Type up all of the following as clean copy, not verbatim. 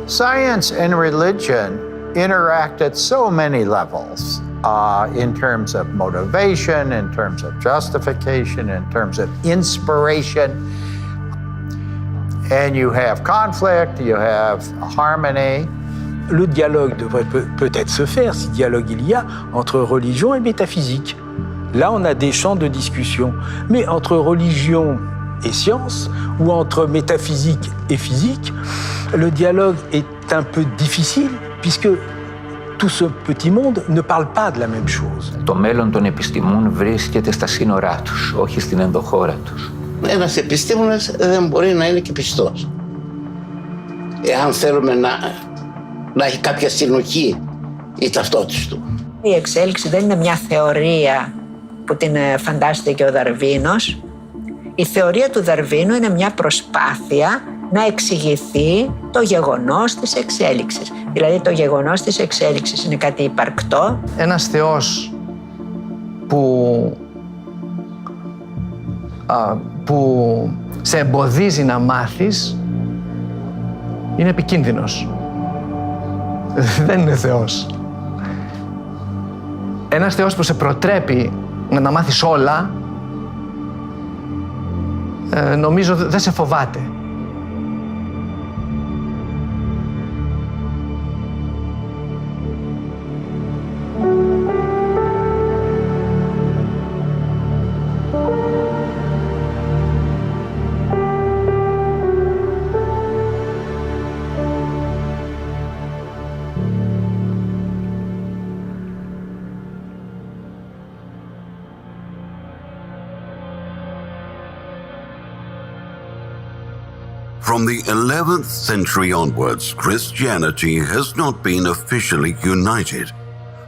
Science and religion interact at so many levels, in terms of motivation, in terms of justification, in terms of inspiration. And you have conflict, you have harmony. Le dialogue devrait peut-être se faire, si dialogue il y a, entre religion et métaphysique. Là, on a des champs de discussion. Mais entre religion et science, ou entre métaphysique et physique, le dialogue est un peu difficile, puisque tout ce petit monde ne parle pas de la même chose. Το μέλλον των επιστημών βρίσκεται στα σύνορά τους, όχι στην ενδοχώρα τους. Ένας επιστήμονας δεν μπορεί να είναι και πιστός. Εάν θέλουμε να έχει κάποια συνοχή η ταυτότητα του. Η εξέλιξη δεν είναι μια θεωρία που την φαντάζεται και ο Δαρβίνος. Η θεωρία του Δαρβίνου είναι μια προσπάθεια να εξηγηθεί το γεγονός της εξέλιξης. Δηλαδή το γεγονός της εξέλιξης είναι κάτι υπαρκτό. Ένας θεός που σε εμποδίζει να μάθεις είναι επικίνδυνος. Δεν είναι θεός. Ένας θεός που σε προτρέπει να τα μάθεις όλα, νομίζω δεν σε φοβάται. From the 11th century onwards, Christianity has not been officially united.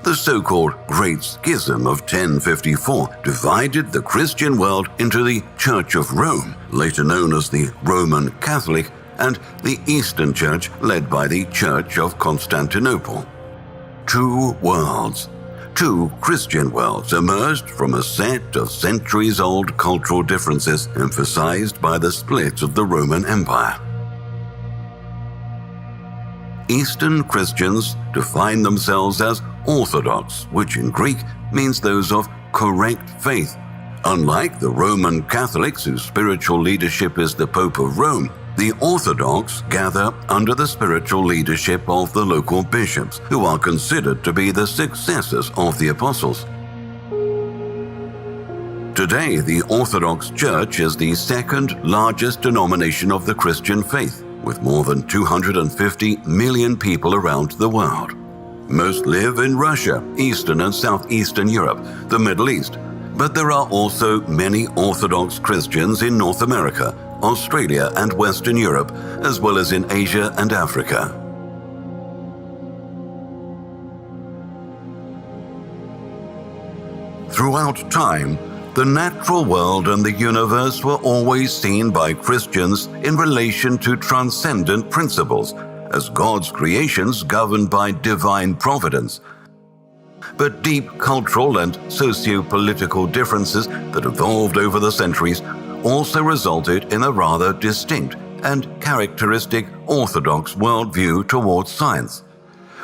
The so-called Great Schism of 1054 divided the Christian world into the Church of Rome, later known as the Roman Catholic, and the Eastern Church led by the Church of Constantinople. Two worlds, two Christian worlds, emerged from a set of centuries-old cultural differences emphasized by the split of the Roman Empire. Eastern Christians define themselves as Orthodox, which in Greek means those of correct faith. Unlike the Roman Catholics, whose spiritual leadership is the Pope of Rome, the Orthodox gather under the spiritual leadership of the local bishops, who are considered to be the successors of the apostles. Today, the Orthodox Church is the second largest denomination of the Christian faith, with more than 250 million people around the world. Most live in Russia, Eastern and Southeastern Europe, the Middle East, but there are also many Orthodox Christians in North America, Australia and Western Europe, as well as in Asia and Africa. Throughout time, the natural world and the universe were always seen by Christians in relation to transcendent principles, as God's creations governed by divine providence. But deep cultural and socio-political differences that evolved over the centuries also resulted in a rather distinct and characteristic Orthodox worldview towards science.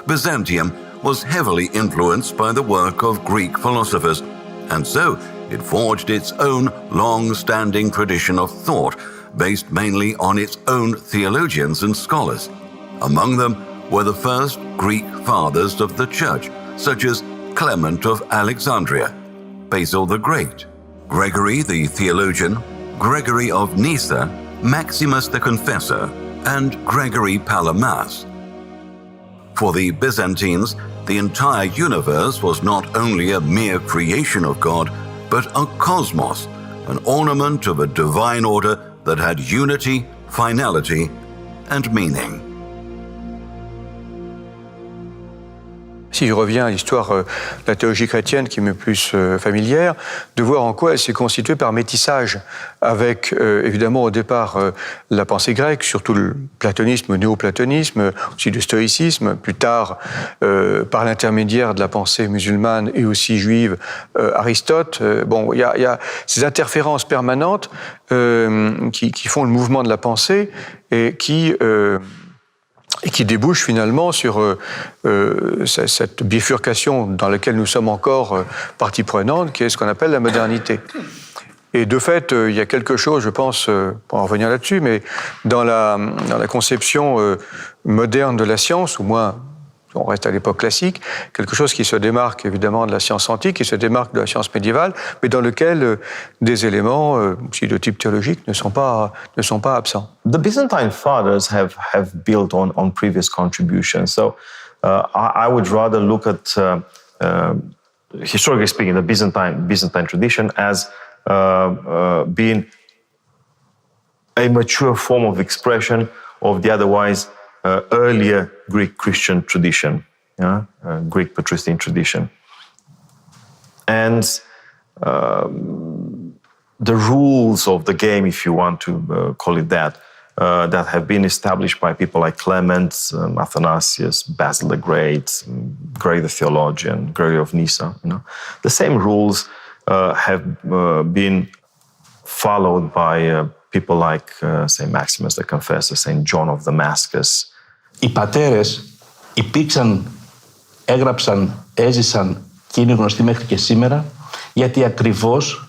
Byzantium was heavily influenced by the work of Greek philosophers, and so it forged its own long-standing tradition of thought, based mainly on its own theologians and scholars. Among them were the first Greek fathers of the Church, such as Clement of Alexandria, Basil the Great, Gregory the theologian, Gregory of Nyssa, Maximus the Confessor, and Gregory Palamas. For the Byzantines, the entire universe was not only a mere creation of God, but a cosmos, an ornament of a divine order that had unity, finality, and meaning. Si je reviens à l'histoire de la théologie chrétienne qui m'est plus familière, de voir en quoi elle s'est constituée par métissage avec, évidemment, au départ, la pensée grecque, surtout le platonisme, le néoplatonisme, aussi le stoïcisme, plus tard, par l'intermédiaire de la pensée musulmane et aussi juive, Aristote. Bon, il y a ces interférences permanentes qui font le mouvement de la pensée et qui et qui débouche finalement sur cette bifurcation dans laquelle nous sommes encore partie prenante, qui est ce qu'on appelle la modernité. Et de fait, il y a quelque chose, je pense, pour en revenir là-dessus, mais dans la conception moderne de la science, ou moins, on reste à l'époque classique, quelque chose qui se démarque évidemment de la science antique, qui se démarque de la science médiévale, mais dans lequel des éléments, aussi de type théologique, ne sont pas absents. The Byzantine fathers have built on previous contributions. So I would rather look at, historically speaking, the Byzantine tradition as being a mature form of expression of the otherwise earlier Greek Christian tradition, Greek patristic tradition. And the rules of the game, if you want to call it that have been established by people like Clement, Athanasius, Basil the Great, Gregory the Theologian, Gregory of Nyssa. The same rules have been followed by people like St. Maximus the Confessor, St. John of Damascus. Οι πατέρες έγραψαν, έζησαν και είναι γνωστοί μέχρι και σήμερα, γιατί ακριβώς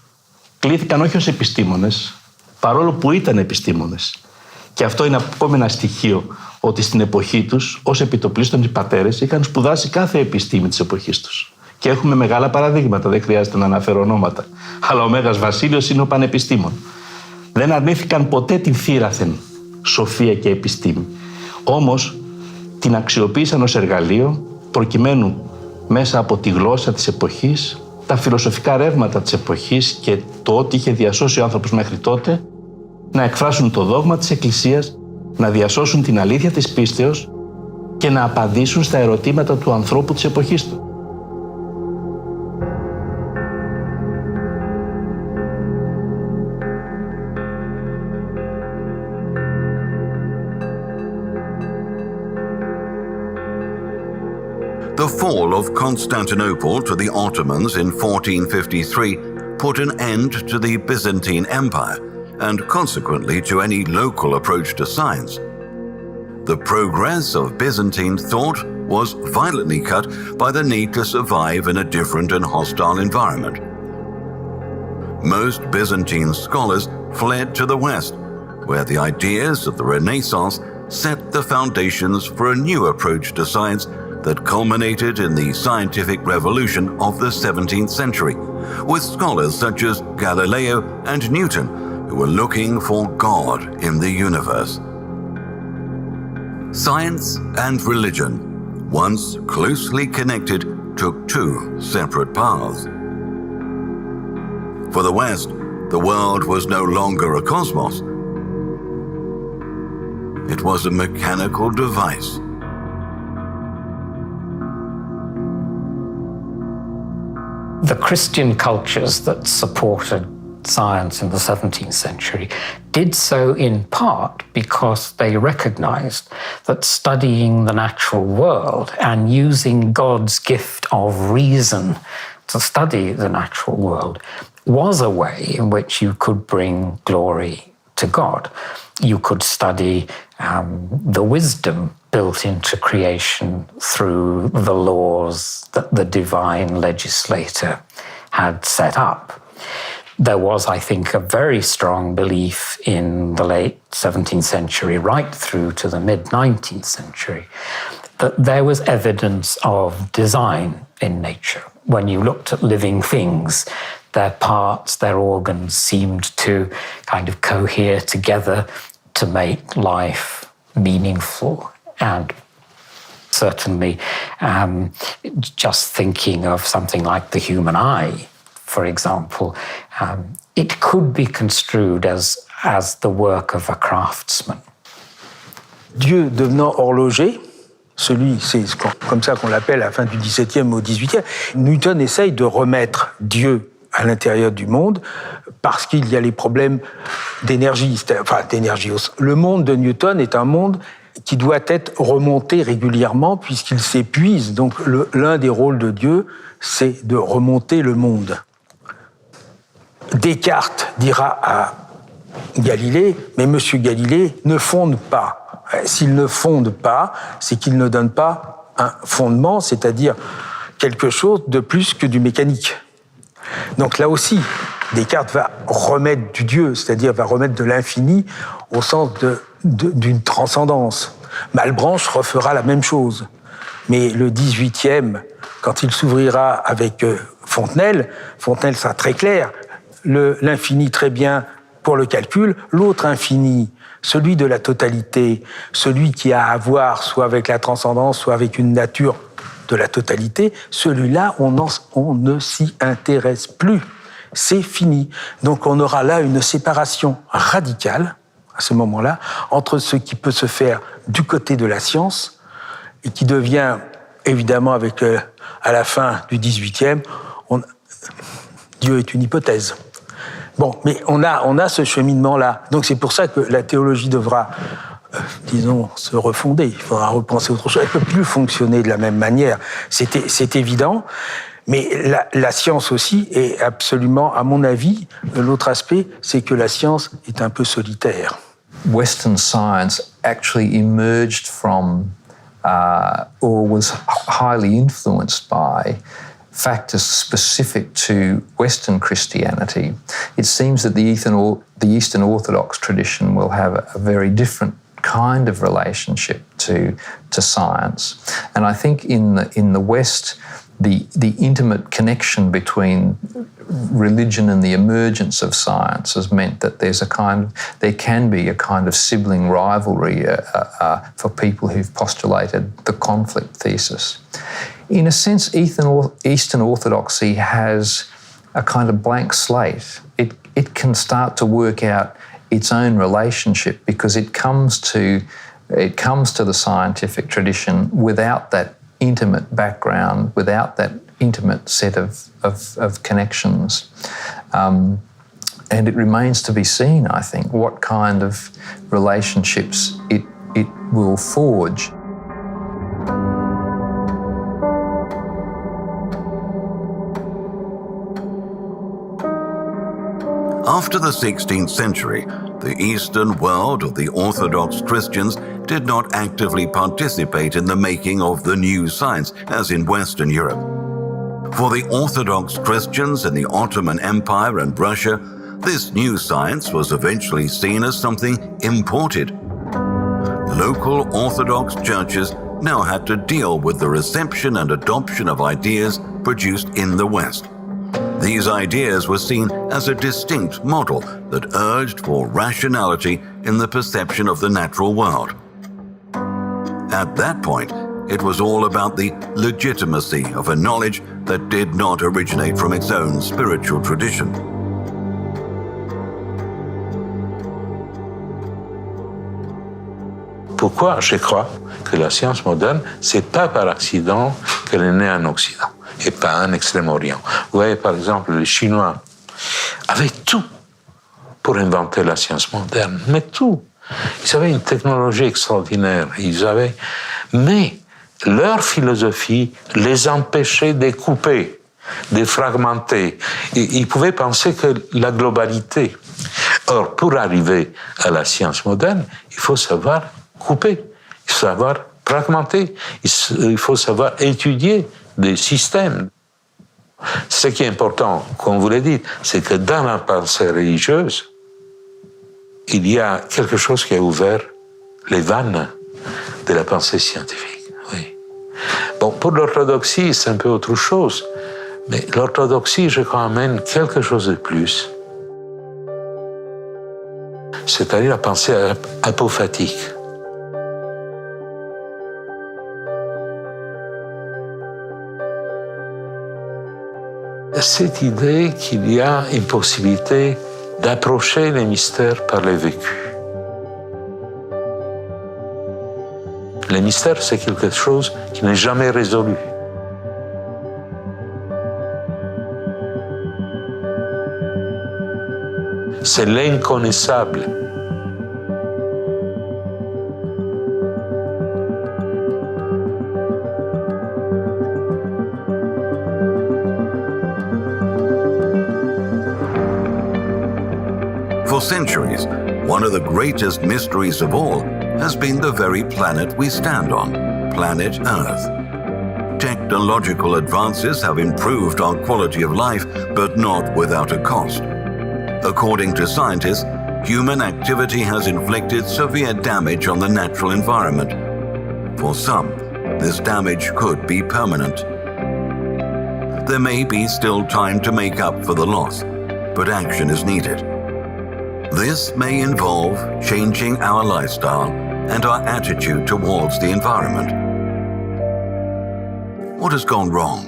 κλήθηκαν όχι ως επιστήμονες, παρόλο που ήταν επιστήμονες. Και αυτό είναι ακόμη ένα στοιχείο, ότι στην εποχή τους, ως επιτοπλίστων οι πατέρες, είχαν σπουδάσει κάθε επιστήμη της εποχής τους. Και έχουμε μεγάλα παραδείγματα, δεν χρειάζεται να αναφέρω ονόματα. Αλλά ο Μέγας Βασίλειος είναι ο πανεπιστήμων. Δεν αρνήθηκαν ποτέ την θύραθεν σοφία και επιστήμη. Όμως την αξιοποίησαν ως εργαλείο προκειμένου μέσα από τη γλώσσα της εποχής, τα φιλοσοφικά ρεύματα της εποχής και το ό,τι είχε διασώσει ο άνθρωπος μέχρι τότε, να εκφράσουν το δόγμα της Εκκλησίας, να διασώσουν την αλήθεια της πίστεως και να απαντήσουν στα ερωτήματα του ανθρώπου της εποχής του. The fall of Constantinople to the Ottomans in 1453 put an end to the Byzantine Empire and consequently to any local approach to science. The progress of Byzantine thought was violently cut by the need to survive in a different and hostile environment. Most Byzantine scholars fled to the West, where the ideas of the Renaissance set the foundations for a new approach to science that culminated in the scientific revolution of the 17th century, with scholars such as Galileo and Newton, who were looking for God in the universe. Science and religion, once closely connected, took two separate paths. For the West, the world was no longer a cosmos. It was a mechanical device. The Christian cultures that supported science in the 17th century did so in part because they recognized that studying the natural world and using God's gift of reason to study the natural world was a way in which you could bring glory to God. You could study the wisdom built into creation through the laws that the divine legislator had set up. There was, I think, a very strong belief in the late 17th century, right through to the mid-19th century, that there was evidence of design in nature. When you looked at living things, their parts, their organs seemed to kind of cohere together to make life meaningful. And certainly just thinking of something like the human eye, for example, it could be construed as the work of a craftsman. Dieu devenant horloger, c'est comme ça qu'on l'appelle à la fin du XVIIe au XVIIIe, Newton essaye de remettre Dieu à l'intérieur du monde parce qu'il y a les problèmes d'énergie. Le monde de Newton est un monde qui doit être remonté régulièrement puisqu'il s'épuise. Donc l'un des rôles de Dieu, c'est de remonter le monde. Descartes dira à Galilée, mais Monsieur Galilée ne fonde pas S'ils ne fondent pas, c'est qu'ils ne donnent pas un fondement, c'est-à-dire quelque chose de plus que du mécanique. Donc là aussi, Descartes va remettre du Dieu, c'est-à-dire va remettre de l'infini au sens d'une transcendance. Malebranche refera la même chose. Mais le 18e, quand il s'ouvrira avec Fontenelle sera très clair. L'infini très bien pour le calcul, l'autre infini, celui de la totalité, celui qui a à voir soit avec la transcendance, soit avec une nature de la totalité, celui-là, on ne s'y intéresse plus. C'est fini. Donc on aura là une séparation radicale, à ce moment-là, entre ce qui peut se faire du côté de la science et qui devient, évidemment, avec à la fin du XVIIIe, Dieu est une hypothèse. Bon, mais on a ce cheminement-là. Donc c'est pour ça que la théologie devra, disons, se refonder. Il faudra repenser autre chose. Elle ne peut plus fonctionner de la même manière. C'est évident. Mais la science aussi est absolument, à mon avis, l'autre aspect, c'est que la science est un peu solitaire. Western science actually emerged from or was highly influenced by factors specific to Western Christianity. It seems that the Eastern Orthodox tradition will have a very different kind of relationship to science. And I think in the West, the intimate connection between religion and the emergence of science has meant that there can be a kind of sibling rivalry for people who've postulated the conflict thesis. In a sense, Eastern Orthodoxy has a kind of blank slate. It can start to work out its own relationship because it comes to the scientific tradition without that intimate background, without that intimate set of connections. And it remains to be seen, I think, what kind of relationships it will forge. After the 16th century, the Eastern world of the Orthodox Christians did not actively participate in the making of the new science, as in Western Europe. For the Orthodox Christians in the Ottoman Empire and Russia, this new science was eventually seen as something imported. Local Orthodox churches now had to deal with the reception and adoption of ideas produced in the West. These ideas were seen as a distinct model that urged for rationality in the perception of the natural world. At that point, it was all about the legitimacy of a knowledge that did not originate from its own spiritual tradition. Pourquoi je crois que la science moderne, c'est pas par accident qu'elle est née en Occident et pas en Extrême-Orient. Vous voyez, par exemple, les Chinois avaient tout pour inventer la science moderne, mais tout. Ils avaient une technologie extraordinaire, mais leur philosophie les empêchait de couper, de fragmenter. Ils pouvaient penser que la globalité. Or, pour arriver à la science moderne, il faut savoir couper, il faut savoir fragmenter, il faut savoir étudier des systèmes. Ce qui est important, comme vous l'avez dit, c'est que dans la pensée religieuse, il y a quelque chose qui a ouvert les vannes de la pensée scientifique. Oui. Bon, pour l'orthodoxie, c'est un peu autre chose, mais l'orthodoxie, je crois, amène quelque chose de plus. C'est-à-dire la pensée apophatique. Cette idée qu'il y a une possibilité d'approcher les mystères par le vécu. Le mystère, c'est quelque chose qui n'est jamais résolu. C'est l'inconnaissable. For centuries, one of the greatest mysteries of all has been the very planet we stand on, planet Earth. Technological advances have improved our quality of life, but not without a cost. According to scientists, human activity has inflicted severe damage on the natural environment. For some, this damage could be permanent. There may be still time to make up for the loss, but action is needed. This may involve changing our lifestyle and our attitude towards the environment. What has gone wrong?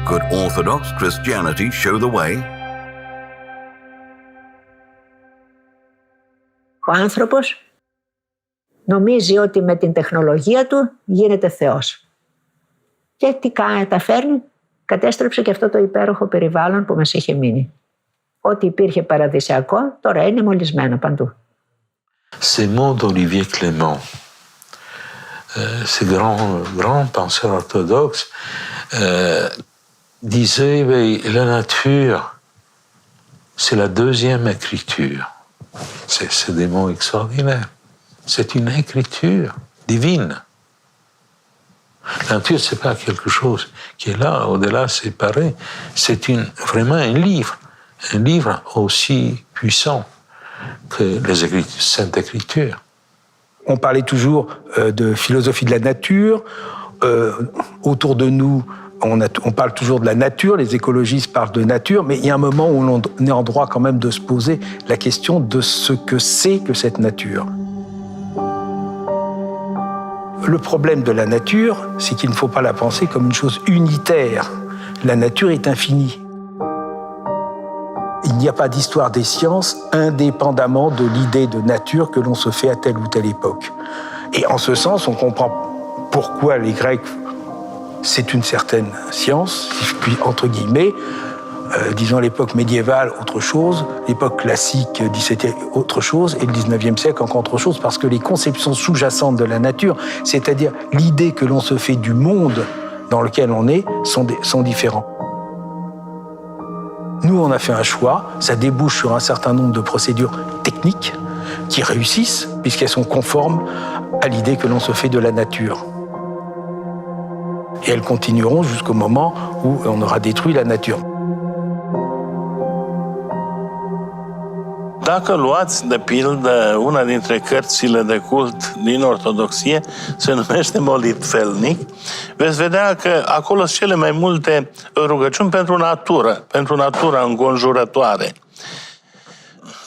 Could Orthodox Christianity show the way? Ο άνθρωπος νομίζει ότι με την τεχνολογία του γίνεται Θεός. Και τι καταφέρνει? Κατέστρεψε και αυτό το υπέροχο περιβάλλον που μας είχε μείνει. Ό,τι υπήρχε παραδεισιακό τώρα είναι μολυσμένο παντού. Ces mots d'Olivier Clément, ces grands penseurs orthodoxes, disaient la nature, c'est la deuxième écriture. C'est des mots extraordinaires. C'est une écriture divine. La nature, c'est pas quelque chose qui est là, au-delà, séparé. C'est vraiment un livre aussi puissant que les Saintes Écritures. On parlait toujours de philosophie de la nature. Autour de nous, on parle toujours de la nature, les écologistes parlent de nature, mais il y a un moment où on est en droit quand même de se poser la question de ce que c'est que cette nature. Le problème de la nature, c'est qu'il ne faut pas la penser comme une chose unitaire. La nature est infinie. Il n'y a pas d'histoire des sciences indépendamment de l'idée de nature que l'on se fait à telle ou telle époque. Et en ce sens, on comprend pourquoi les Grecs, c'est une certaine science, si je puis entre guillemets, disons l'époque médiévale, autre chose, l'époque classique, 17e, autre chose, et le 19e siècle, encore autre chose, parce que les conceptions sous-jacentes de la nature, c'est-à-dire l'idée que l'on se fait du monde dans lequel on est, sont différents. Nous, on a fait un choix, ça débouche sur un certain nombre de procédures techniques qui réussissent, puisqu'elles sont conformes à l'idée que l'on se fait de la nature. Et elles continueront jusqu'au moment où on aura détruit la nature. Dacă luați, de pildă, una dintre cărțile de cult din Ortodoxie, se numește Molitvelnic, veți vedea că acolo sunt cele mai multe rugăciuni pentru natura înconjurătoare.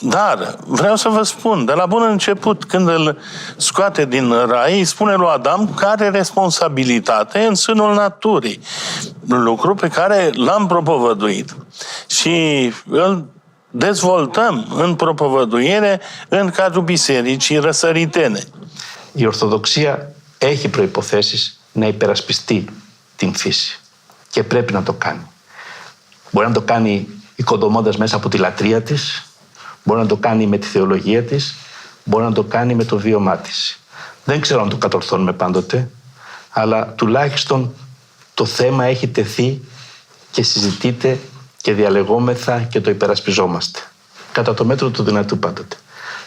Dar vreau să vă spun, de la bun început, când îl scoate din rai, îi spune lui Adam că are responsabilitate în sânul naturii, lucru pe care l-am propovăduit. Și îl dezvoltăm în propovăduire în cadrul bisericii răsăritene. Η Ορθοδοξία έχει προϋποθέσεις να υπερασπιστεί την φύση και πρέπει να το κάνει. Μπορεί να το κάνει οικοδομώντας μέσα από τη λατρεία της, μπορεί να το κάνει με τη θεολογία της, μπορεί να το κάνει με το βίωμά της. Δεν ξέρω αν το κατορθώνουμε πάντοτε, αλλά τουλάχιστον το θέμα έχει τεθεί και συζητείται και διαλεγόμεθα και το υπερασπιζόμαστε. Κατά το μέτρο του δυνατού πάντοτε.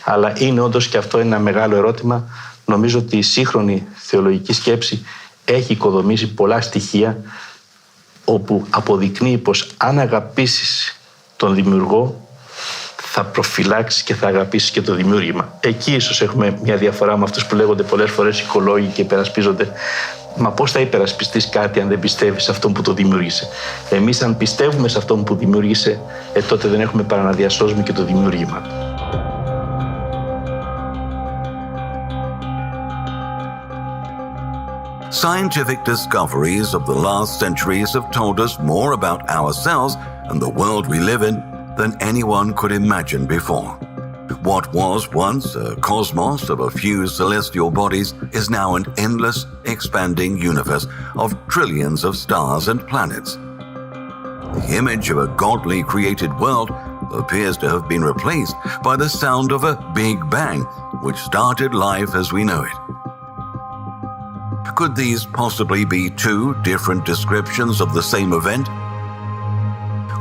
Αλλά είναι όντως και αυτό ένα μεγάλο ερώτημα. Νομίζω ότι η σύγχρονη θεολογική σκέψη έχει οικοδομήσει πολλά στοιχεία όπου αποδεικνύει πως αν αγαπήσεις τον δημιουργό θα προφυλάξεις και θα αγαπήσεις και το δημιούργημα. Εκεί ίσως έχουμε μια διαφορά με αυτούς που λέγονται πολλές φορές οικολόγοι και υπερασπίζονται. Μα πώς θα υπερασπιστείς κάτι αν δεν πιστεύεις σε αυτόν που το δημιούργησε? Εμείς αν πιστεύουμε σε αυτόν που δημιούργησε, τότε δεν έχουμε παρά να διασώζουμε και το δημιούργημα. Scientific discoveries of the last centuries have told us more about ourselves and the world we live in than anyone could imagine before. What was once a cosmos of a few celestial bodies is now an endless, expanding universe of trillions of stars and planets. The image of a godly created world appears to have been replaced by the sound of a Big Bang, which started life as we know it. Could these possibly be two different descriptions of the same event?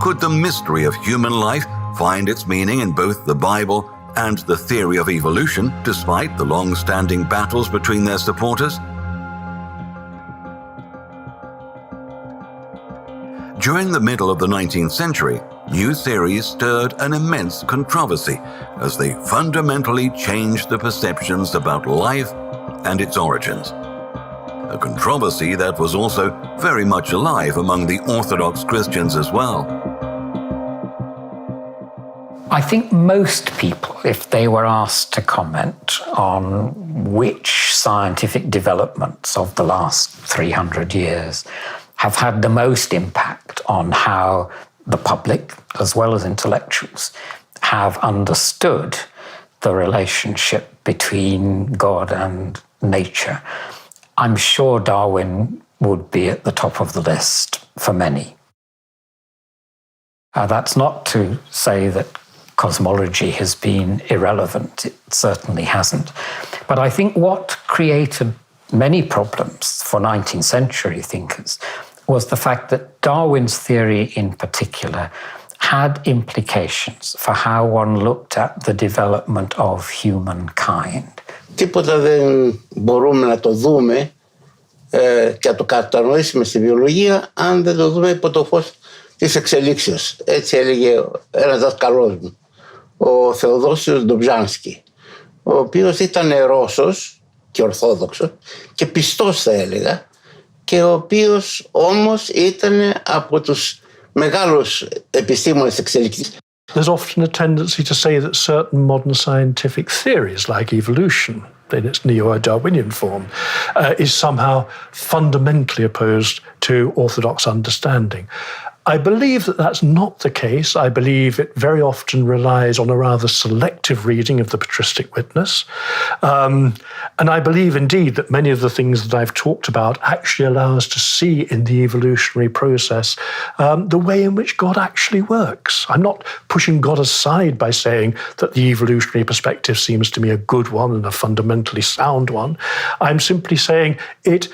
Could the mystery of human life find its meaning in both the Bible and the theory of evolution, despite the long-standing battles between their supporters? During the middle of the 19th century, new theories stirred an immense controversy as they fundamentally changed the perceptions about life and its origins. A controversy that was also very much alive among the Orthodox Christians as well. I think most people, if they were asked to comment on which scientific developments of the last 300 years have had the most impact on how the public, as well as intellectuals, have understood the relationship between God and nature, I'm sure Darwin would be at the top of the list for many. That's not to say that cosmology has been irrelevant. It certainly hasn't. But I think what created many problems for 19th century thinkers was the fact that Darwin's theory in particular had implications for how one looked at the development of humankind. Τίποτα δεν μπορούμε να το δούμε και να το κατανοήσουμε στη βιολογία αν δεν το δούμε υπό το φως της εξελίξεως. Έτσι έλεγε ένας δασκαλός μου, ο Θεοδόσιος Ντομπζάνσκι, ο οποίος ήταν Ρώσος και Ορθόδοξος και πιστός θα έλεγα, και ο οποίος όμως ήταν από τους μεγάλους επιστήμονες εξελίξης. There's often a tendency to say that certain modern scientific theories, like evolution, in its neo-Darwinian form, is somehow fundamentally opposed to orthodox understanding. I believe that that's not the case. I believe it very often relies on a rather selective reading of the patristic witness. And I believe indeed that many of the things that I've talked about actually allow us to see in the evolutionary process the way in which God actually works. I'm not pushing God aside by saying that the evolutionary perspective seems to me a good one and a fundamentally sound one. I'm simply saying it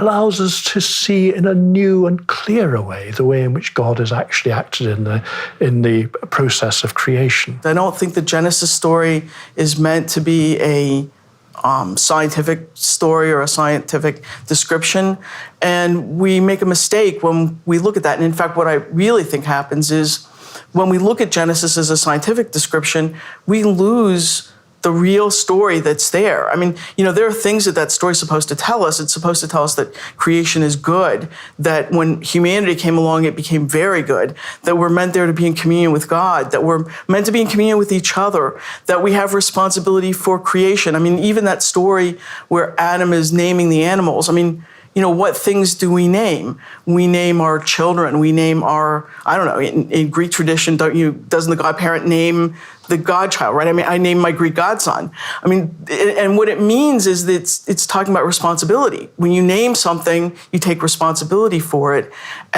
allows us to see in a new and clearer way the way in which God has actually acted in the process of creation. I don't think the Genesis story is meant to be a scientific story or a scientific description, and we make a mistake when we look at that. And in fact, what I really think happens is when we look at Genesis as a scientific description, we lose the real story that's there. I mean, there are things that story is supposed to tell us. It's supposed to tell us that creation is good, that when humanity came along, it became very good, that we're meant there to be in communion with God, that we're meant to be in communion with each other, that we have responsibility for creation. I mean, even that story where Adam is naming the animals, I mean, what things do we name? We name our children. We name our, I don't know, in Greek tradition, doesn't the godparent name the godchild, right? I mean, I name my Greek godson. I mean, and what it means is that it's talking about responsibility. When you name something, you take responsibility for it.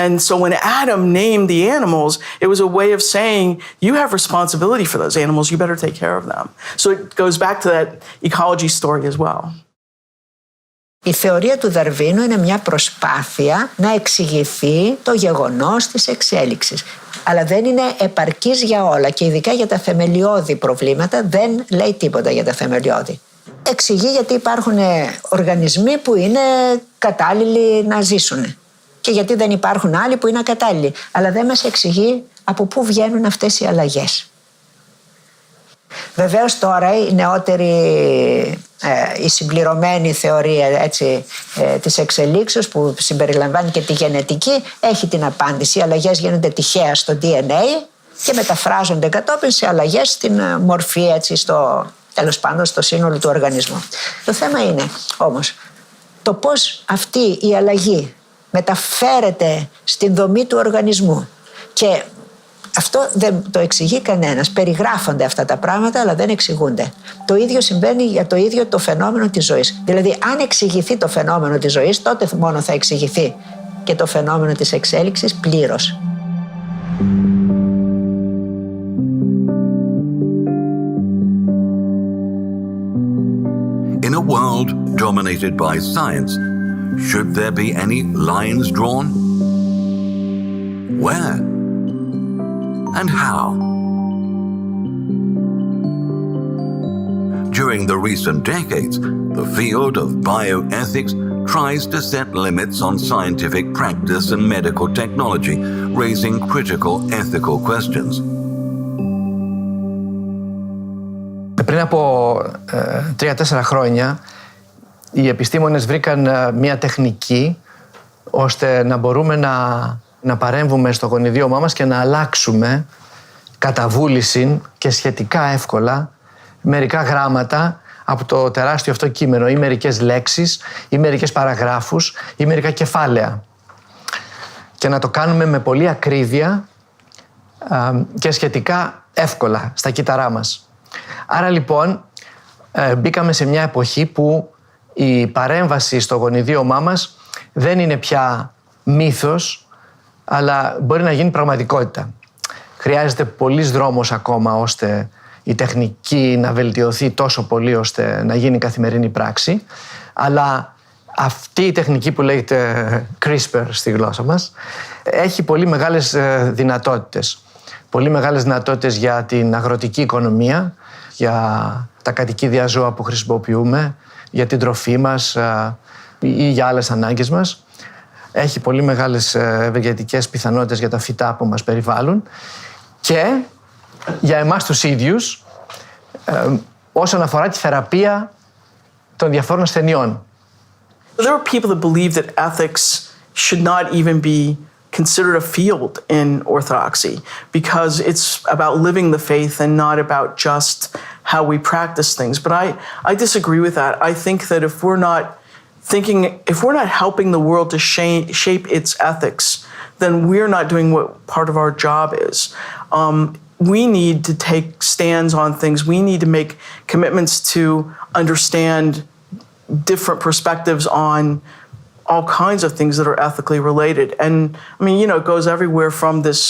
And so when Adam named the animals, it was a way of saying, you have responsibility for those animals, you better take care of them. So it goes back to that ecology story as well. Η θεωρία του Δαρβίνου είναι μια προσπάθεια να εξηγηθεί το γεγονός της εξέλιξης. Αλλά δεν είναι επαρκής για όλα και ειδικά για τα θεμελιώδη προβλήματα δεν λέει τίποτα για τα θεμελιώδη. Εξηγεί γιατί υπάρχουν οργανισμοί που είναι κατάλληλοι να ζήσουν και γιατί δεν υπάρχουν άλλοι που είναι ακατάλληλοι. Αλλά δεν μας εξηγεί από πού βγαίνουν αυτές οι αλλαγές. Βεβαίως τώρα η νεότερη, η συμπληρωμένη θεωρία της εξελίξεως που συμπεριλαμβάνει και τη γενετική έχει την απάντηση. Οι αλλαγές γίνονται τυχαία στο DNA και μεταφράζονται κατόπιν σε αλλαγές στην μορφή, τέλος πάντων στο σύνολο του οργανισμού. Το θέμα είναι όμως το πώς αυτή η αλλαγή μεταφέρεται στην δομή του οργανισμού και αυτό δεν το εξηγεί κανένας. Περιγράφονται αυτά τα πράγματα, αλλά δεν εξηγούνται. Το ίδιο συμβαίνει για το ίδιο το φαινόμενο της ζωής. Δηλαδή, αν εξηγηθεί το φαινόμενο της ζωής, τότε μόνο θα εξηγηθεί και το φαινόμενο της εξέλιξης πλήρως. In a world dominated by science, should there be any lines drawn? Where? And how? During the recent decades, the field of bioethics tries to set limits on scientific practice and medical technology, raising critical ethical questions. Πριν από 3-4 χρόνια, οι επιστήμονες βρήκαν μια τεχνική ώστε να μπορούμε να παρέμβουμε στο γονιδίωμά μας και να αλλάξουμε κατά βούληση και σχετικά εύκολα μερικά γράμματα από το τεράστιο αυτό κείμενο ή μερικές λέξεις ή μερικές παραγράφους ή μερικά κεφάλαια. Και να το κάνουμε με πολύ ακρίβεια και σχετικά εύκολα στα κύτταρά μας. Άρα λοιπόν μπήκαμε σε μια εποχή που η παρέμβαση στο γονιδίωμά μας δεν είναι πια μύθος, αλλά μπορεί να γίνει πραγματικότητα. Χρειάζεται πολύς δρόμος ακόμα ώστε η τεχνική να βελτιωθεί τόσο πολύ ώστε να γίνει καθημερινή πράξη, αλλά αυτή η τεχνική που λέγεται CRISPR στη γλώσσα μας έχει πολύ μεγάλες δυνατότητες. Πολύ μεγάλες δυνατότητες για την αγροτική οικονομία, για τα κατοικίδια ζώα που χρησιμοποιούμε, για την τροφή μας ή για άλλες ανάγκες μας. Έχει πολύ μεγάλες ευεργετικές πιθανότητες για τα φυτά που μας περιβάλλουν και για εμάς τους ίδιους όσον αφορά τη θεραπεία των διαφόρων ασθενειών. There are people that believe that ethics should not even be considered a field in Orthodoxy because it's about living the faith and not about just how we practice things. But I disagree with that. I think that if we're not helping the world to shape its ethics, then we're not doing what part of our job is. We need to take stands on things. We need to make commitments to understand different perspectives on all kinds of things that are ethically related. And I mean, it goes everywhere from this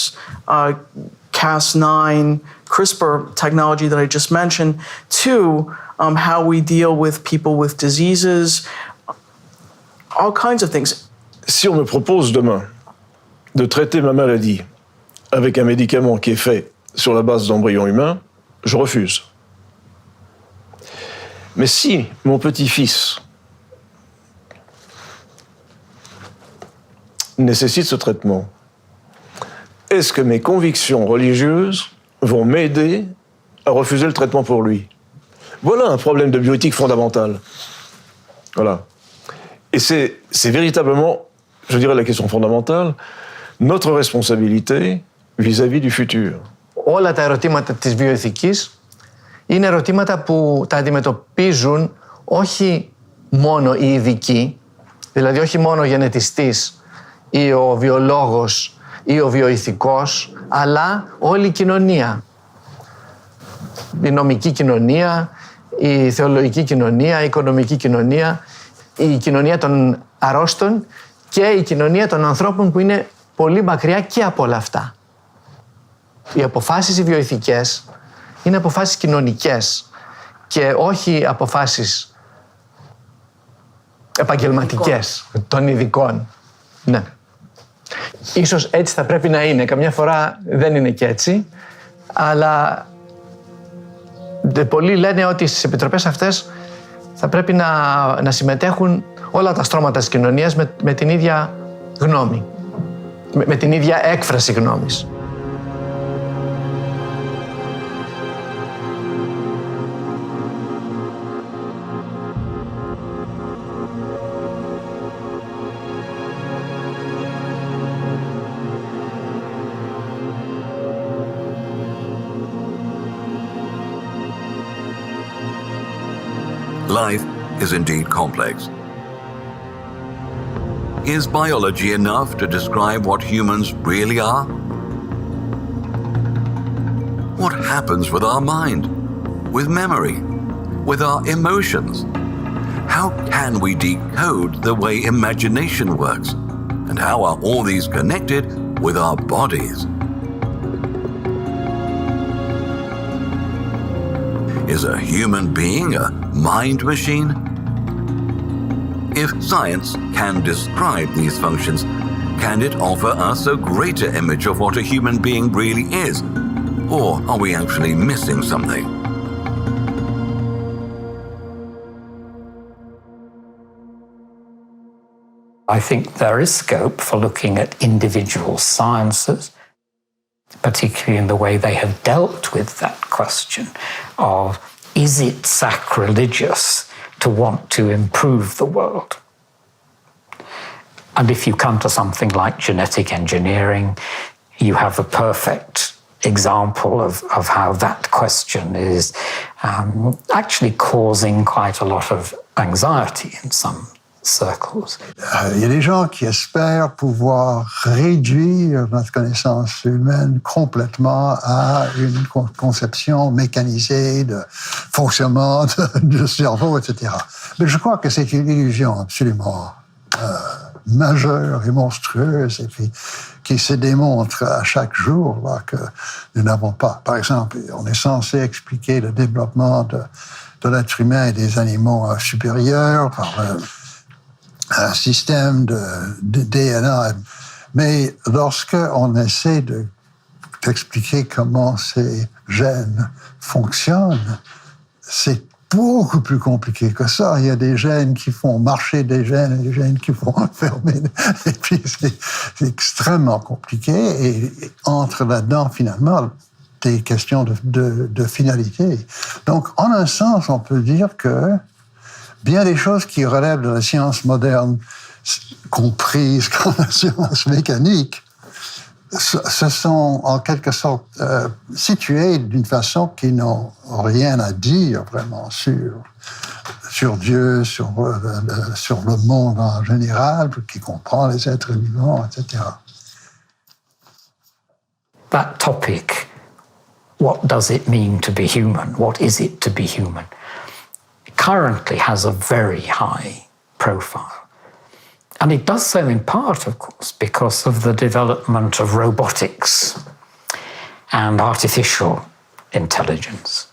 Cas9 CRISPR technology that I just mentioned to how we deal with people with diseases, all kinds of things. Si on me propose demain de traiter ma maladie avec un médicament qui est fait sur la base d'embryons humains, je refuse. Mais si mon petit-fils nécessite ce traitement, est-ce que mes convictions religieuses vont m'aider à refuser le traitement pour lui? Voilà un problème de bioéthique fondamental. Voilà. Et c'est véritablement, je dirais, la question fondamentale, notre responsabilité vis-à-vis du futur. Όλα τα ερωτήματα της βιοηθικής είναι ερωτήματα που τα αντιμετωπίζουν όχι μόνο οι ειδικοί, δηλαδή όχι μόνο ο γενετιστής ή ο βιολόγος ή ο βιοηθικός, αλλά όλη η κοινωνία. Η νομική κοινωνία, η θεολογική κοινωνία, η οικονομική κοινωνία, η κοινωνία των αρρώστων και η κοινωνία των ανθρώπων που είναι πολύ μακριά και από όλα αυτά. Οι αποφάσεις οι βιοηθικές είναι αποφάσεις κοινωνικές και όχι αποφάσεις επαγγελματικές των ειδικών. Ναι. Ίσως έτσι θα πρέπει να είναι. Καμιά φορά δεν είναι και έτσι, αλλά πολλοί λένε ότι στις επιτροπές αυτές θα πρέπει να συμμετέχουν όλα τα στρώματα της κοινωνίας με την ίδια γνώμη, με την ίδια έκφραση γνώμης. Life is indeed complex. Is biology enough to describe what humans really are? What happens with our mind, with memory, with our emotions? How can we decode the way imagination works? And how are all these connected with our bodies? Is a human being a mind machine? If science can describe these functions, can it offer us a greater image of what a human being really is? Or are we actually missing something? I think there is scope for looking at individual sciences, particularly in the way they have dealt with that question of, is it sacrilegious to want to improve the world? And if you come to something like genetic engineering, you have a perfect example of how that question is actually causing quite a lot of anxiety in some circles. Il y a des gens qui espèrent pouvoir réduire notre connaissance humaine complètement à une conception mécanisée de fonctionnement du cerveau, etc. Mais je crois que c'est une illusion absolument majeure et monstrueuse, et puis qui se démontre à chaque jour là, que nous n'avons pas. Par exemple, on est censé expliquer le développement de l'être humain et des animaux supérieurs par un système de DNA. Mais lorsqu'on essaie d'expliquer comment ces gènes fonctionnent, c'est beaucoup plus compliqué que ça. Il y a des gènes qui font marcher des gènes et des gènes qui font enfermer. Et puis, c'est extrêmement compliqué. Et entre là-dedans, finalement, des questions de finalité. Donc, en un sens, on peut dire que bien des choses qui relèvent de la science moderne, comprises comme la science mécanique, se sont en quelque sorte situées d'une façon qui n'ont rien à dire vraiment sur Dieu, sur le monde en général, qui comprend les êtres vivants, etc. That topic, what does it mean to be human? What is it to be human? Currently has a very high profile. And it does so in part, of course, because of the development of robotics and artificial intelligence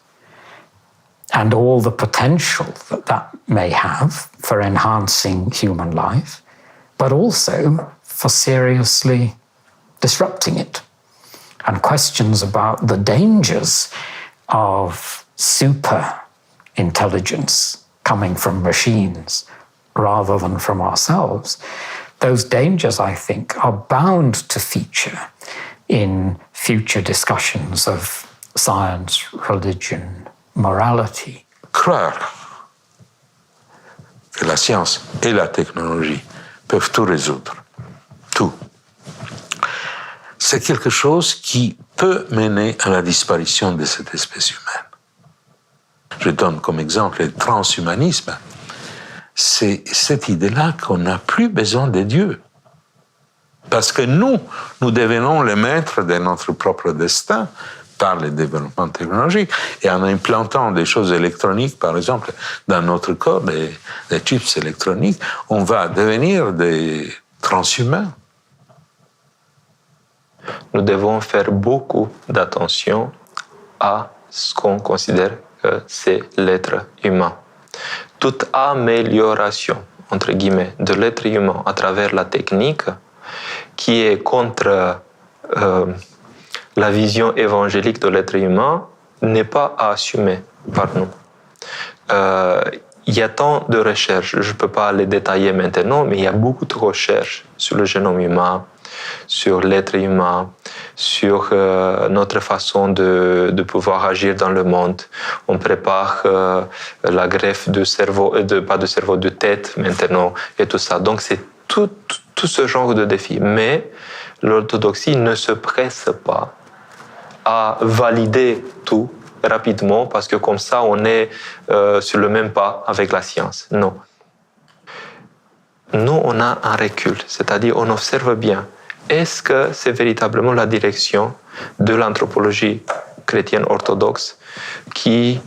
and all the potential that that may have for enhancing human life, but also for seriously disrupting it. And questions about the dangers of super intelligence coming from machines rather than from ourselves, those dangers, I think, are bound to feature in future discussions of science, religion, morality. Croire que la science et la technologie peuvent tout résoudre, tout, c'est quelque chose qui peut mener à la disparition de cette espèce humaine. Je donne comme exemple le transhumanisme. C'est cette idée-là qu'on n'a plus besoin de Dieu. Parce que nous devenons les maîtres de notre propre destin par le développement technologique et en implantant des choses électroniques, par exemple, dans notre corps, des chips électroniques, on va devenir des transhumains. Nous devons faire beaucoup d'attention à ce qu'on considère que c'est l'être humain. Toute amélioration, entre guillemets, de l'être humain à travers la technique qui est contre la vision évangélique de l'être humain n'est pas à assumer par nous. Il y a tant de recherches, je ne peux pas les détailler maintenant, mais il y a beaucoup de recherches sur le génome humain, sur l'être humain, sur notre façon de pouvoir agir dans le monde. On prépare la greffe de cerveau, pas de cerveau, de tête maintenant, et tout ça. Donc c'est tout ce genre de défis. Mais l'orthodoxie ne se presse pas à valider tout rapidement, parce que comme ça, on est sur le même pas avec la science. Non. Nous, on a un recul, c'est-à-dire on observe bien. Est-ce que c'est véritablement la direction de l'anthropologie chrétienne orthodoxe qui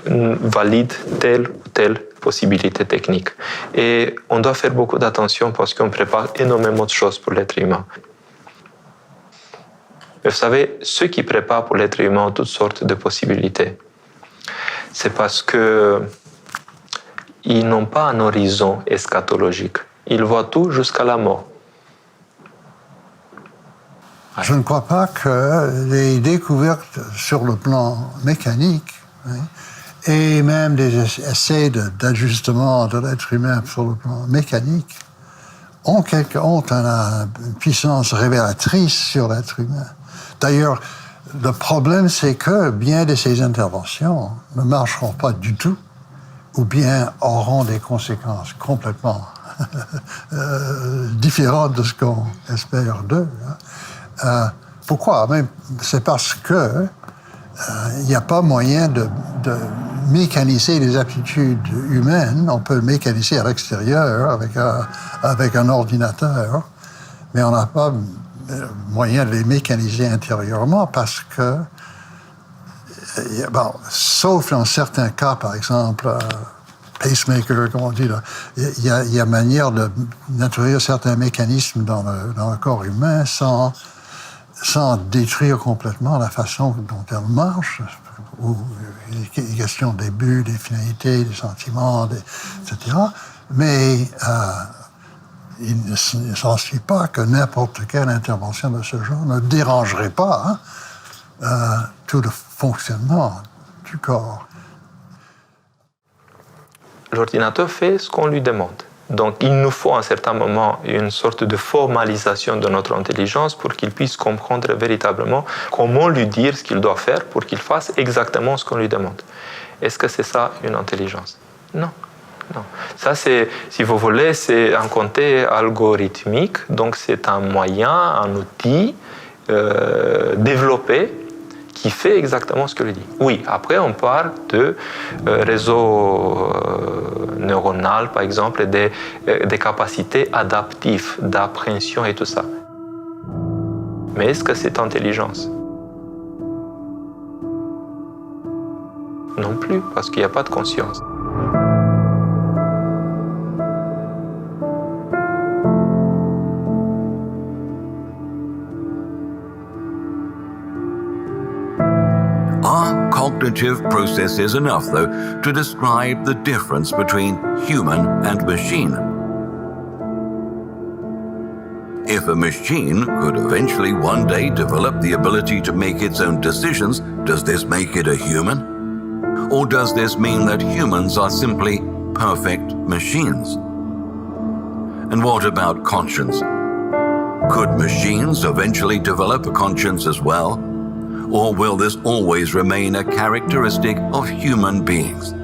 valide telle ou telle possibilité technique? Et on doit faire beaucoup d'attention parce qu'on prépare énormément de choses pour l'être humain. Mais vous savez, ceux qui préparent pour l'être humain toutes sortes de possibilités, c'est parce qu'ils n'ont pas un horizon eschatologique. Ils voient tout jusqu'à la mort. Je ne crois pas que les découvertes sur le plan mécanique et même des essais d'ajustement de l'être humain sur le plan mécanique ont une puissance révélatrice sur l'être humain. D'ailleurs, le problème, c'est que bien de ces interventions ne marcheront pas du tout, ou bien auront des conséquences complètement différentes de ce qu'on espère d'eux. Pourquoi? C'est parce que il n'y a pas moyen de mécaniser les aptitudes humaines. On peut le mécaniser à l'extérieur avec un ordinateur, mais on n'a pas moyen de les mécaniser intérieurement parce que, sauf dans certains cas, par exemple, pacemaker, comme on dit, il y a manière d'introduire certains mécanismes dans le corps humain sans détruire complètement la façon dont elle marche, où il est question des buts, des finalités, des sentiments, etc. Mais il ne s'ensuit pas que n'importe quelle intervention de ce genre ne dérangerait pas tout le fonctionnement du corps. L'ordinateur fait ce qu'on lui demande. Donc il nous faut à un certain moment une sorte de formalisation de notre intelligence pour qu'il puisse comprendre véritablement comment lui dire ce qu'il doit faire pour qu'il fasse exactement ce qu'on lui demande. Est-ce que c'est ça une intelligence? Non. Non. Ça, c'est, si vous voulez, c'est un côté algorithmique, donc c'est un moyen, un outil développé qui fait exactement ce que lui dit. Oui, après on parle de réseaux neuronaux, par exemple, et des capacités adaptives, d'appréhension et tout ça. Mais est-ce que c'est intelligence? Non plus, parce qu'il n'y a pas de conscience. Are cognitive processes enough, though, to describe the difference between human and machine? If a machine could eventually one day develop the ability to make its own decisions, does this make it a human? Or does this mean that humans are simply perfect machines? And what about conscience? Could machines eventually develop a conscience as well? Or will this always remain a characteristic of human beings?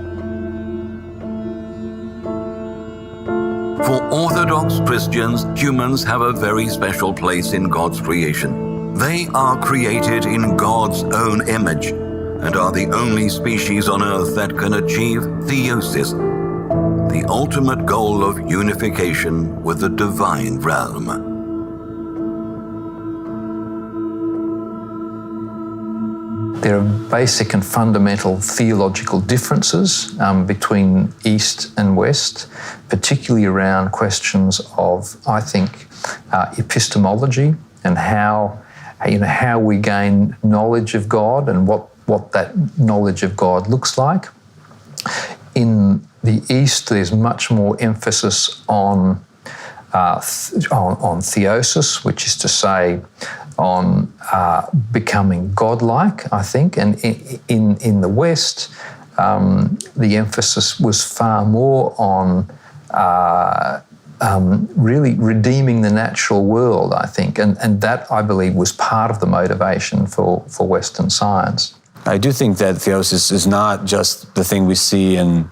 For Orthodox Christians, humans have a very special place in God's creation. They are created in God's own image and are the only species on earth that can achieve theosis, the ultimate goal of unification with the divine realm. There are basic and fundamental theological differences between East and West, particularly around questions of, I think, epistemology and how we gain knowledge of God and what that knowledge of God looks like. In the East, there's much more emphasis on theosis, which is to say, on becoming godlike, I think, and in the West, the emphasis was far more on really redeeming the natural world, I think, and that, I believe, was part of the motivation for Western science. I do think that theosis is not just the thing we see in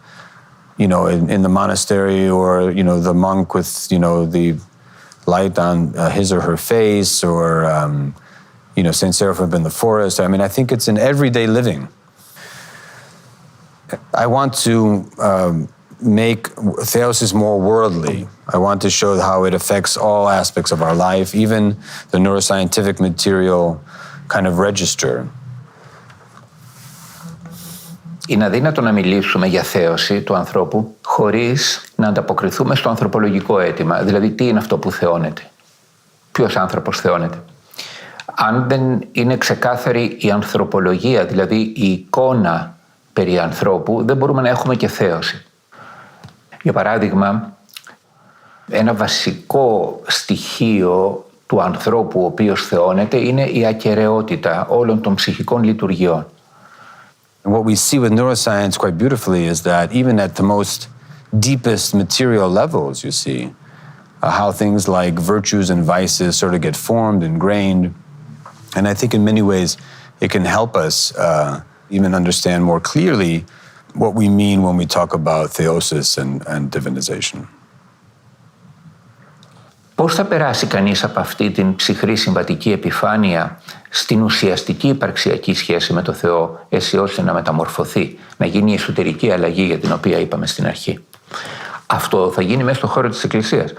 the monastery or, the monk with, the light on his or her face, or Saint Seraphim in the forest. I mean, I think it's in everyday living. I want to make theosis more worldly. I want to show how it affects all aspects of our life, even the neuroscientific material kind of register. Είναι αδύνατο να μιλήσουμε για θέωση του ανθρώπου χωρίς να ανταποκριθούμε στο ανθρωπολογικό αίτημα. Δηλαδή, τι είναι αυτό που θεώνεται. Ποιος άνθρωπος θεώνεται. Αν δεν είναι ξεκάθαρη η ανθρωπολογία, δηλαδή η εικόνα περί ανθρώπου, δεν μπορούμε να έχουμε και θέωση. Για παράδειγμα, ένα βασικό στοιχείο του ανθρώπου ο οποίος θεώνεται είναι η ακεραιότητα όλων των ψυχικών λειτουργιών. And what we see with neuroscience quite beautifully is that even at the most deepest material levels, you see, how things like virtues and vices sort of get formed, ingrained. And I think in many ways it can help us even understand more clearly what we mean when we talk about theosis and divinization. Πώς θα περάσει κανείς από αυτή την ψυχρή συμβατική επιφάνεια στην ουσιαστική υπαρξιακή σχέση με το Θεό, έτσι ώστε να μεταμορφωθεί, να γίνει η εσωτερική αλλαγή για την οποία είπαμε στην αρχή. Αυτό θα γίνει μέσα στον χώρο της Εκκλησίας.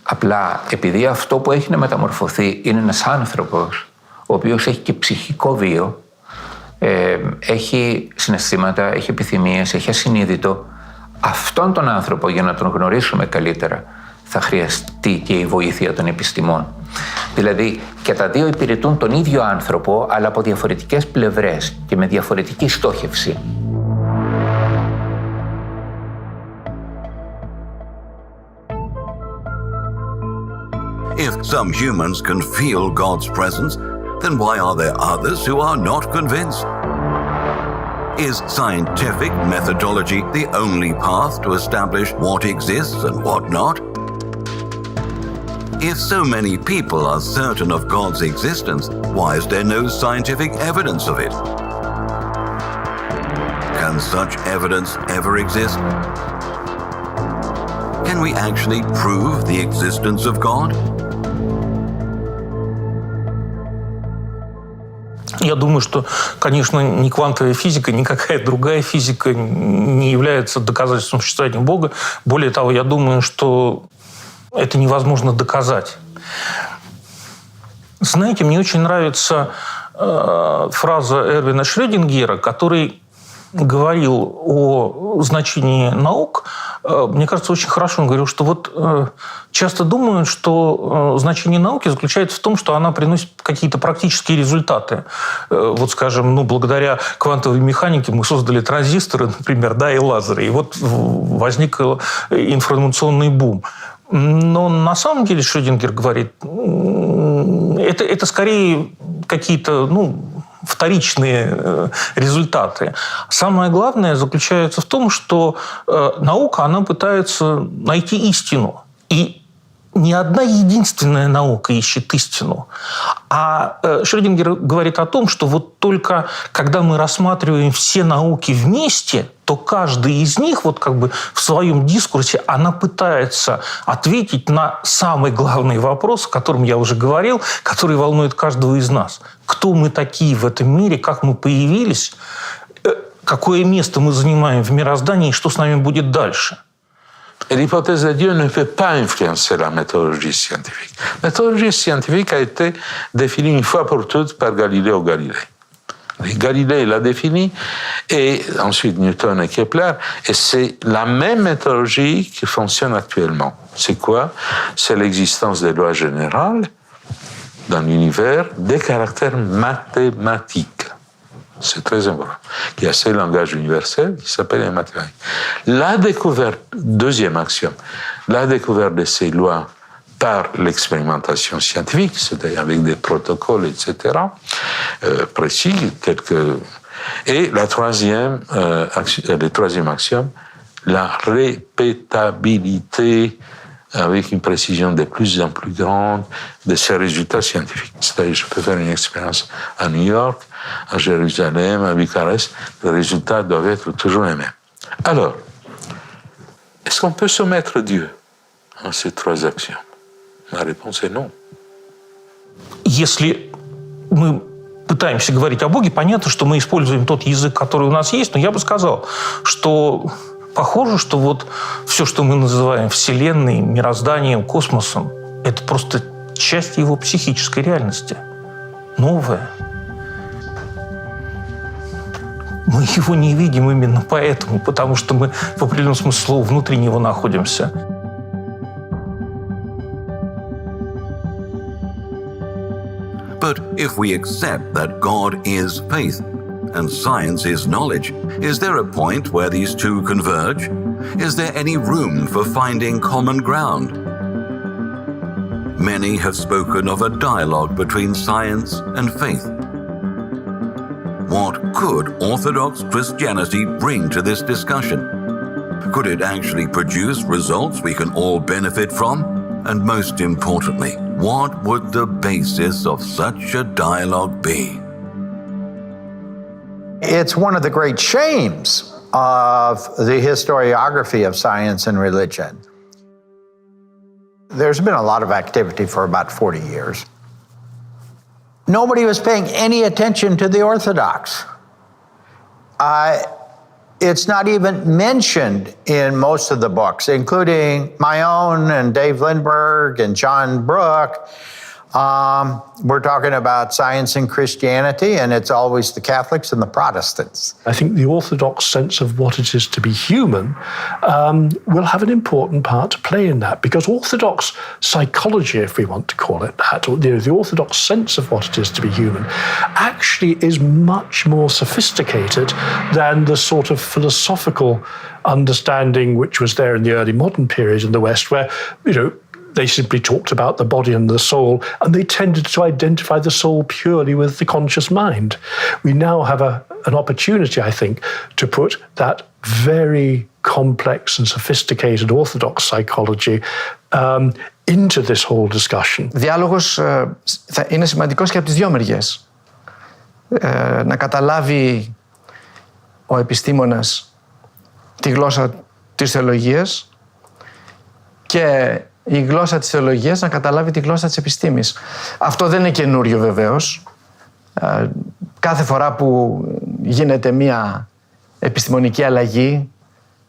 Απλά επειδή αυτό που έχει να μεταμορφωθεί είναι ένας άνθρωπος, ο οποίος έχει και ψυχικό βίο, έχει συναισθήματα, έχει επιθυμίες, έχει ασυνείδητο, αυτόν τον άνθρωπο για να τον γνωρίσουμε καλύτερα θα χρειαστεί και η βοήθεια των επιστημών. Δηλαδή και τα δύο υπηρετούν τον ίδιο άνθρωπο, αλλά από διαφορετικές πλευρές και με διαφορετική στόχευση. If some humans can feel God's presence, then why are there others who are not convinced? Is scientific methodology the only path to establish what exists and what not? If so many people are certain of God's existence, why is there no scientific evidence of it? Can such evidence ever exist? Can we actually prove the existence of God? Я думаю, что, конечно, ни квантовая физика, ни какая другая физика не является доказательством существования Бога. Более того, я думаю, что это невозможно доказать. Знаете, мне очень нравится фраза Эрвина Шрёдингера, который говорил о значении наук. Мне кажется, очень хорошо он говорил, что вот часто думают, что значение науки заключается в том, что она приносит какие-то практические результаты. Вот, скажем, благодаря квантовой механике мы создали транзисторы, например, да, и лазеры. И вот возник информационный бум. Но на самом деле, Шрёдингер говорит, это скорее какие-то, вторичные результаты. Самое главное заключается в том, что наука, она пытается найти истину. И не одна единственная наука ищет истину. А Шрёдингер говорит о том, что вот только когда мы рассматриваем все науки вместе, то каждый из них вот как бы в своем дискурсе она пытается ответить на самый главный вопрос, о котором я уже говорил, который волнует каждого из нас. Кто мы такие в этом мире, как мы появились, какое место мы занимаем в мироздании и что с нами будет дальше. Et l'hypothèse de Dieu ne peut pas influencer la méthodologie scientifique. La méthodologie scientifique a été définie une fois pour toutes par Galileo Galilei. Galilée l'a définie, et ensuite Newton et Kepler, et c'est la même méthodologie qui fonctionne actuellement. C'est quoi? C'est l'existence des lois générales dans l'univers des caractères mathématiques. C'est très important. Il y a ce langage universel qui s'appelle les mathématiques. La découverte, deuxième axiome, la découverte de ces lois par l'expérimentation scientifique, c'est-à-dire avec des protocoles, etc., précis, et le troisième axiome, la répétabilité avec une précision de plus en plus grande de ces résultats scientifiques. C'est-à-dire, je peux faire une expérience à New York, à Jérusalem, à Bucarest, les résultats doivent être toujours les mêmes. Alors, est-ce qu'on peut soumettre Dieu à ces trois actions? La réponse est non. Если мы пытаемся говорить о Боге, понятно, что мы используем тот язык, который у нас есть, но я бы сказал, что похоже, что вот все, что мы называем Вселенной, мирозданием, космосом, это просто часть его психической реальности. Новая. Мы его не видим именно поэтому, потому что мы в определенном смысле слова внутри него находимся. But if we accept that God is faith and science is knowledge, is there a point where these two converge? Is there any room for finding common ground? Many have spoken of a dialogue between science and faith. What could Orthodox Christianity bring to this discussion? Could it actually produce results we can all benefit from? And most importantly, what would the basis of such a dialogue be? It's one of the great shames of the historiography of science and religion. There's been a lot of activity for about 40 years. Nobody was paying any attention to the Orthodox. It's not even mentioned in most of the books, including my own and Dave Lindbergh and John Brooke. We're talking about science and Christianity, and it's always the Catholics and the Protestants. I think the Orthodox sense of what it is to be human will have an important part to play in that, because Orthodox psychology, if we want to call it that, or the Orthodox sense of what it is to be human, actually is much more sophisticated than the sort of philosophical understanding which was there in the early modern period in the West, where, they simply talked about the body and the soul, and they tended to identify the soul purely with the conscious mind. We now have an opportunity, I think, to put that very complex and sophisticated Orthodox psychology into this whole discussion. Διάλογος είναι σημαντικός και από τις δύο μεριές. Να καταλάβει ο επιστήμονας τη γλώσσα της θεολογίας και η γλώσσα της θεολογίας να καταλάβει τη γλώσσα της επιστήμης. Αυτό δεν είναι καινούριο βεβαίως. Κάθε φορά που γίνεται μία επιστημονική αλλαγή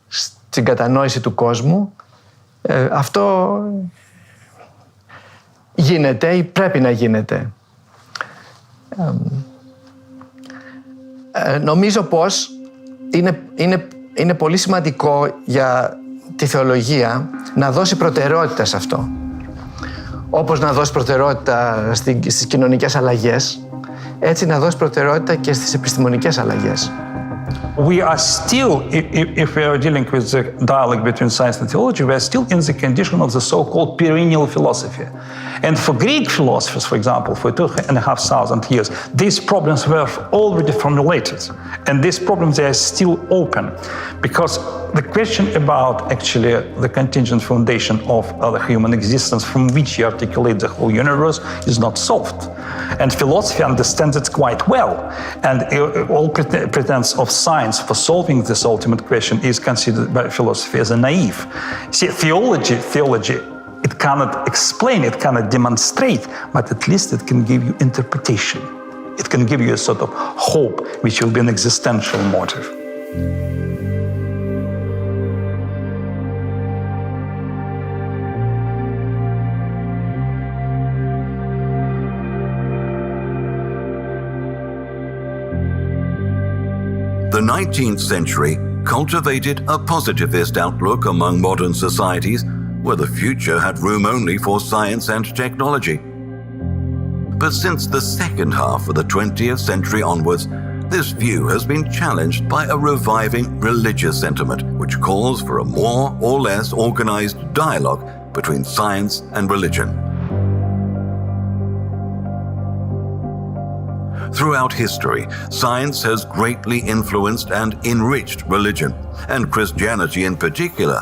στην κατανόηση του κόσμου, αυτό γίνεται ή πρέπει να γίνεται. Νομίζω πως είναι πολύ σημαντικό για τη θεολογία να δώσει προτεραιότητα σε αυτό. Όπως να δώσει προτεραιότητα στις κοινωνικές αλλαγές, έτσι να δώσει προτεραιότητα και στις επιστημονικές αλλαγές. We are still, if we are dealing with the dialogue between science and theology, we are still in the condition of the so-called perennial philosophy. And for Greek philosophers, for example, for 2,500 years, these problems were already formulated. And these problems, they are still open. Because the question about actually the contingent foundation of the human existence from which you articulate the whole universe is not solved. And philosophy understands it quite well. And all pretense of science for solving this ultimate question is considered by philosophy as a naive. See, theology, it cannot explain, it cannot demonstrate, but at least it can give you interpretation. It can give you a sort of hope, which will be an existential motive. The 19th century cultivated a positivist outlook among modern societies where the future had room only for science and technology. But since the second half of the 20th century onwards, this view has been challenged by a reviving religious sentiment which calls for a more or less organized dialogue between science and religion. Throughout history, science has greatly influenced and enriched religion, and Christianity in particular.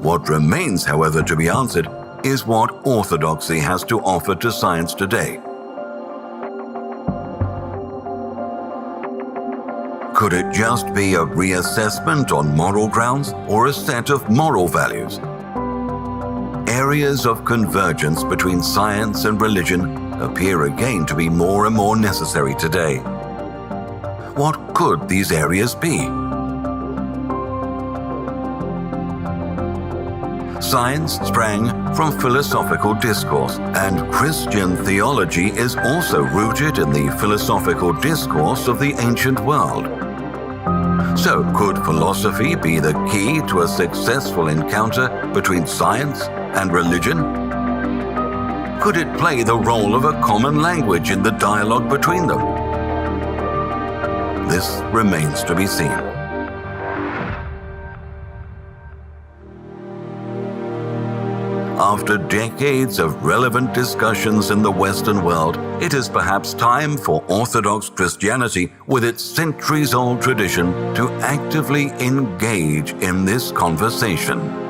What remains, however, to be answered is what Orthodoxy has to offer to science today. Could it just be a reassessment on moral grounds or a set of moral values? Areas of convergence between science and religion appear again to be more and more necessary today. What could these areas be? Science sprang from philosophical discourse, and Christian theology is also rooted in the philosophical discourse of the ancient world. So, could philosophy be the key to a successful encounter between science and religion? Could it play the role of a common language in the dialogue between them? This remains to be seen. After decades of relevant discussions in the Western world, it is perhaps time for Orthodox Christianity, with its centuries-old tradition, to actively engage in this conversation.